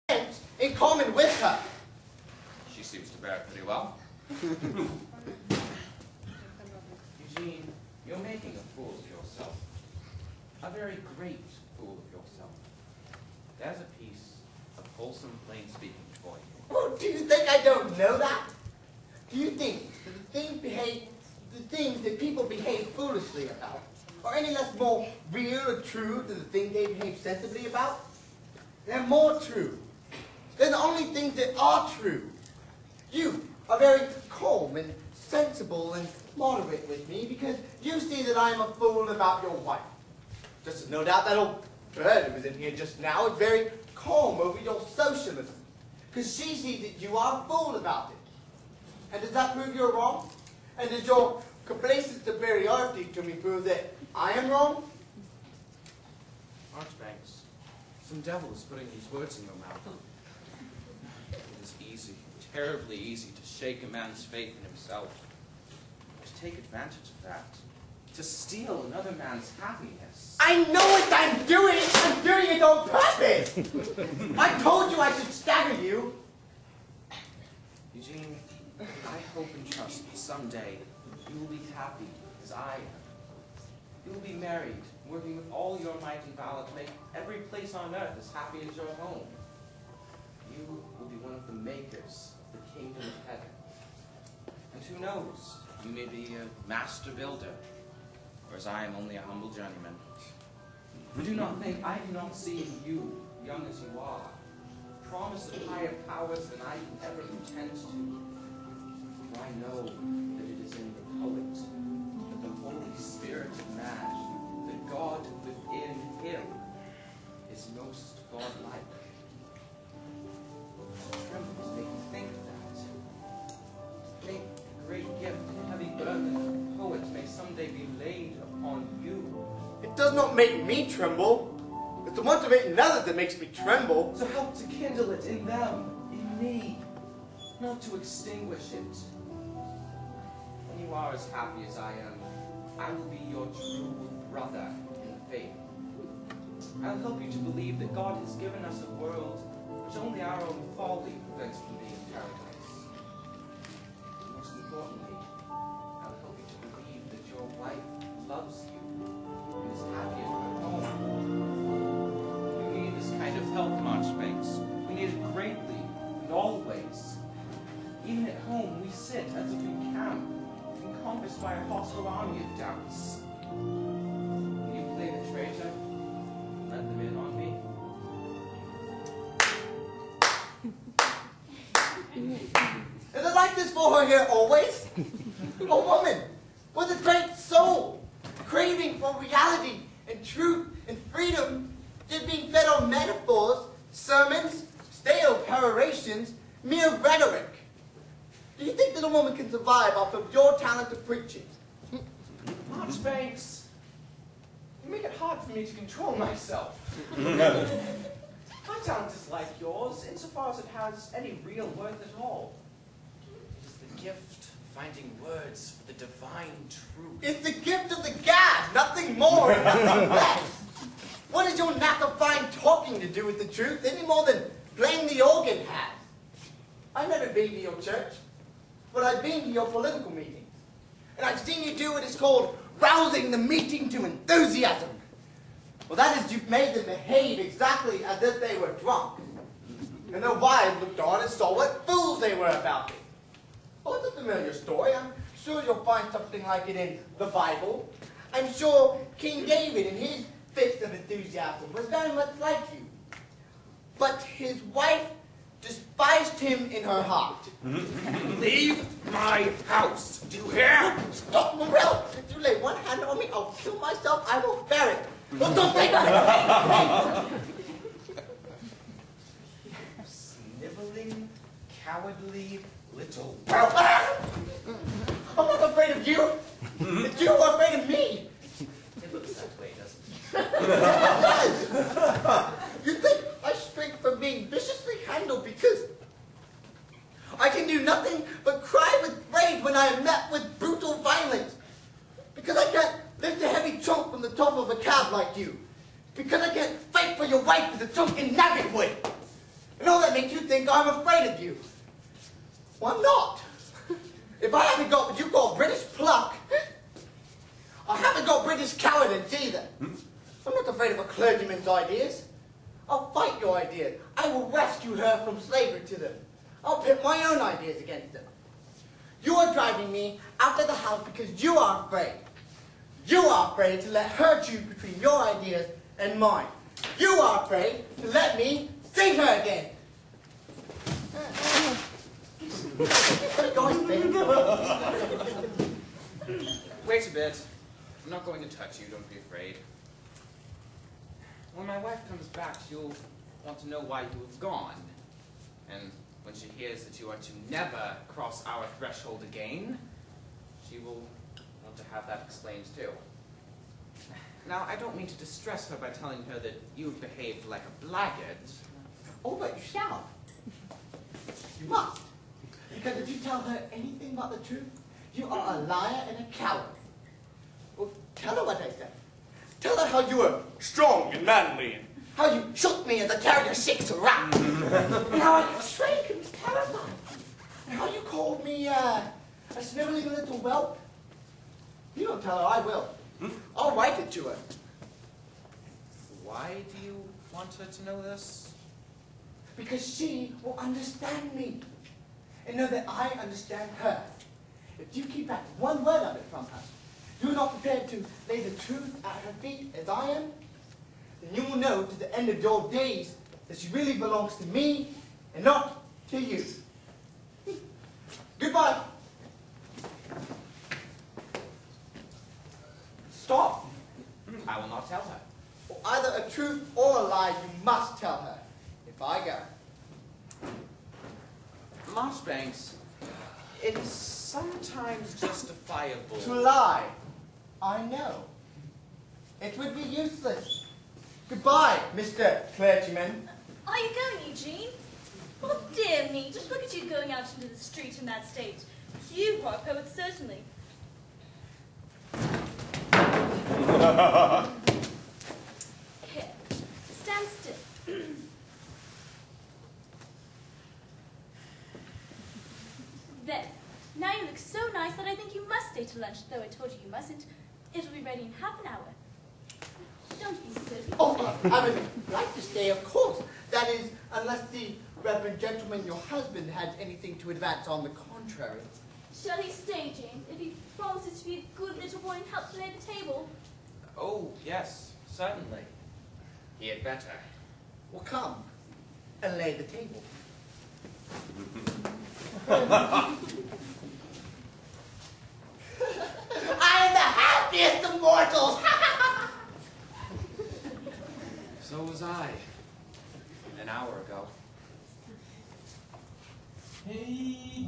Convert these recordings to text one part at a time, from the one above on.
sense in common with her. She seems to bear it pretty well. Eugene, you're making a fool of yourself. A very great fool of yourself. There's a piece of wholesome plain speaking for you. Oh, do you think I don't know that? Do you think that the things that people behave foolishly about are any less more real or true than the things they behave sensibly about? They're more true. They're the only things that are true. You are very calm and sensible and moderate with me because you see that I am a fool about your wife. Just no doubt that old bird who was in here just now is very calm over your socialism because she sees that you are a fool about it. And does that prove you're wrong? And does your complacent superiority to me prove that I am wrong? Marchbanks, some devil is putting these words in your mouth. It is easy, terribly easy, to shake a man's faith in himself, to take advantage of that, to steal another man's happiness. I know what I'm doing! I'm doing it on purpose! I told you I should stagger you! Eugene, I hope and trust that someday you will be happy as I am. You will be married, working with all your might and valor to make every place on earth as happy as your home. You will be one of the makers of the kingdom of heaven. And who knows, you may be a master builder, whereas I am only a humble journeyman. Do not think I cannot see in you, young as you are, promise of higher powers than I can ever pretend to. For I know that it is in the poet, that the Holy Spirit of man, the God within him, is most godlike. Trembles make you think of that. Think the great gift and heavy burden of the poet may someday be laid upon you. It does not make me tremble. It's the want of it in others that makes me tremble. So help to kindle it in them, in me, not to extinguish it. When you are as happy as I am, I will be your true brother in the faith. I'll help you to believe that God has given us a world which only our own folly prevents from being paradise. Most importantly, I'll help you to believe that your wife loves you and is happy in her home. We need this kind of help, Marchbanks. We need it greatly, in all ways. Even at home, we sit as if in camp, encompassed by a hostile army of doubts. Will you play the traitor? Let them in on me? Is it like this for her here always? A woman with a great soul, craving for reality and truth and freedom, just being fed on metaphors, sermons, stale perorations, mere rhetoric. Do you think that a woman can survive off of your talent of preaching? Marchbanks, you make it hard for me to control myself. My talent is like yours, insofar as it has any real worth at all. It is the gift of finding words for the divine truth. It's the gift of the gab, nothing more and nothing less. What does your knack of fine talking to do with the truth, any more than playing the organ has? I've never been to your church, but I've been to your political meetings. And I've seen you do what is called rousing the meeting to enthusiasm. Well, that is, you've made them behave exactly as if they were drunk. And their wives looked on and saw what fools they were about it. Oh, it's a familiar story. I'm sure you'll find something like it in the Bible. I'm sure King David in his fits of enthusiasm was very much like you. But his wife despised him in her heart. Leave my house! Do you hear? Stop, Morel! If you lay one hand on me, I'll kill myself. I will bear it. Well, don't take that! Sniveling, cowardly little... I'm not afraid of you. It's you who are afraid of me. It looks that way, doesn't it? You think I shrink from being viciously handled because I can do nothing but cry with rage when I am met with brutal violence? Because I can't lift a heavy trunk from the top of a cab like you? Because I can't fight for your wife with a trunk in nugget wood? And all that makes you think I'm afraid of you? Well, I'm not. If I haven't got what you call British pluck, I haven't got British cowardice either. I'm not afraid of a clergyman's ideas. I'll fight your ideas. I will rescue her from slavery to them. I'll pit my own ideas against them. You are driving me out of the house because you are afraid. You are afraid to let her choose between your ideas and mine. You are afraid to let me see her again. What are you guys thinking? Wait a bit. I'm not going to touch you, don't be afraid. When my wife comes back, she'll want to know why you have gone. And when she hears that you are to never cross our threshold again, she will want to have that explained too. Now, I don't mean to distress her by telling her that you have behaved like a blackguard. Oh, but you shall. You must. Because if you tell her anything about the truth, you are a liar and a coward. Well, tell her what I said. Tell her how you were strong and manly, and how you shook me as I carried your shakes around, and how I shrank and was terrified, and how you called me a sniveling little whelp. You don't tell her, I will. I'll write it to her. Why do you want her to know this? Because she will understand me, and know that I understand her. If you keep back one word of it from her, you're not prepared to lay the truth at her feet as I am, then you will know to the end of your days that she really belongs to me and not to you. Goodbye. Stop. I will not tell her. Well, either a truth or a lie you must tell her, if I go. Marchbanks, it is sometimes justifiable To lie, I know. It would be useless. Goodbye, Mr. Clergyman. Are you going, Eugene? Oh, dear me, just look at you going out into the street in that state. You are a poet, certainly. Here, stand still. There. Now you look so nice that I think you must stay to lunch, though I told you you mustn't. It'll be ready in half an hour. Don't be silly. Oh, I would like to stay, of course. That is, unless the Reverend gentleman, your husband, had anything to advance on the contrary. Shall he stay, James, if he promises to be a good little boy and help to lay the table? Oh, yes, certainly. He had better. Well, come and lay the table. I am the happiest of mortals! So was I, an hour ago. Hey,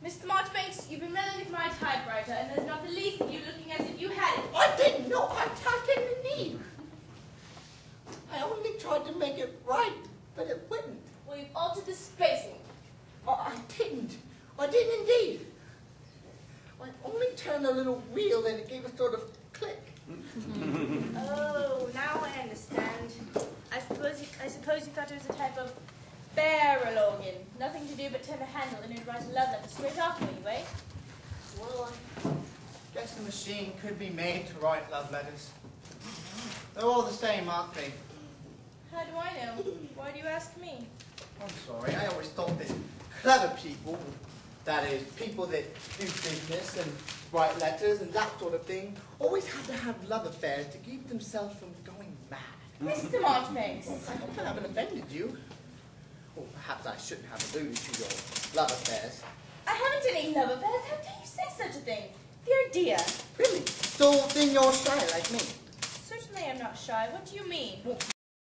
Mr. Marchbanks, you've been meddling with my typewriter, and there's not the least of you looking as if you had it. I didn't know. I didn't indeed. I only tried to make it right, but it wouldn't. Well, you've altered the spacing. Oh, I didn't. I didn't indeed. I only turned a little wheel and it gave a sort of click. Oh, now I understand. I suppose you thought it was a type of barrel organ. Nothing to do but turn the handle and it'd write a love letter straight off anyway. Well, I guess the machine could be made to write love letters. They're all the same, aren't they? How do I know? Why do you ask me? I'm sorry, I always thought that clever people, that is, people that do business and write letters and that sort of thing, always had to have love affairs to keep themselves from going mad. Mr. Marchbanks. I hope I haven't offended you. Or perhaps I shouldn't have alluded to your love affairs. I haven't any love affairs. How dare you say such a thing? The idea. Really? So then you're shy like me? Certainly I'm not shy. What do you mean? Well,